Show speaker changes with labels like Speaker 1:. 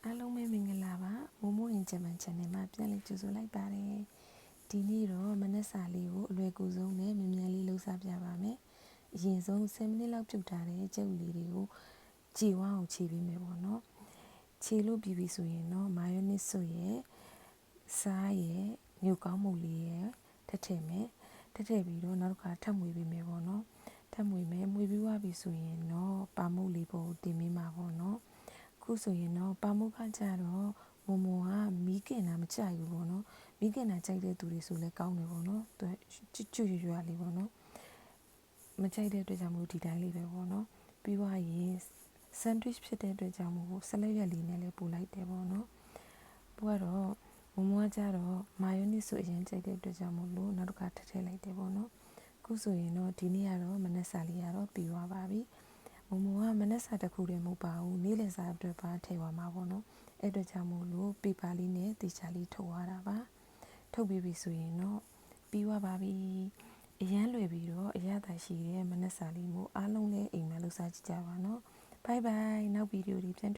Speaker 1: အားလုံးပဲမင်္ဂလာပါမိုးမိုးအင်ဂျမန် channel မှာပြန်လည်ကြိုဆိုလိုက်ပါတယ်ဒီနေ့တော့မနက်စာလေးကိုအလွယ်ကူဆုံးနဲ့မြန်မြန်လေးလှုပ်စားပြပါမယ်အရင်ဆုံး10မိနစ်လောက်ပြုတ်ထားတဲ့ကြက်ဥလေးတွေကိုခြေဝါးအောင်ခြေပေးမယ်ပေါ့နော်ခြေလို့ပြီးပြီဆိုရင်တော့မာယောနစ်ဆွရဲ့စားရဲ့ညိုကောင်းမှုလေးရဲ့ထည့်ထည့်မယ်ထည့်ပြီးတော့နောက်တစ်ခါထပ်မွေပေးမယ်ပေါ့နော်ထပ်မွေမယ်မွေပြီးသွားပြီဆိုရင်တော့ပါမုတ်လေးပေါ်ကိုတင်ပေးမှာပေါ့နော်ခုဆိုရင်တော့ပါမုတ်ကကြတော့မုံကမီးကင်တာမကြိုက်ဘူးပေါ့နော်မီးကင်တာကြိုက်တဲ့သူတွေဆိုလည်းကောင်းတယ်ပေါ့နော်သူကျွတ်ရွရွလေးပေါ့နော်မကြိုက်တဲ့အတွက်ကြောင့်မို့ဒီတိုင်းလေးပဲပေါ့နော်ပြီးသွားရင်ဆန်ဒွစ်ဖြစ်တဲ့အတွက်ကြောင့်မို့ဆလတ်ရက်လေးနဲ့လည်းပို့လိုက်တယ်ပေါ့နော်ပို့ကတော့မုံကကြတော့မာယောနစ်ဆိုအရင်ကြိုက်တဲ့အတွက်ကြောင့်မို့လို့နောက်တစ်ခါထည့်လိုက်တယ်ပေါ့နော်ခုဆိုရင်တော့ဒီနေ့ကတော့မနက်စာလေးကတော့ပြီးသွားပါပြီမုံကမနက်စာတစ်ခုတည်းမဟုတ်ပါဘူးနေ့လယ်စာအတွက်ပါထည့်သွားမှာပေါ့နော်အဲ့အတွက်ကြောင့်မို့လို့ပေပါလေးနဲ့တေချာလေးထုတ်သွားတာပါထုတ်ပြီးပြီဆိုရင်တော့ပြီးသွားပါပြီအရန်လွယ်ပြီးတော့အရသာရှိတဲ့မနက်စာလေးမျိုးအားလုံးလည်းအိမ်မှာလှူစားကြည့်ကြပါနော်ဘိုင်ဘိုင်နောက်ဗီဒီယိုတွေပြန်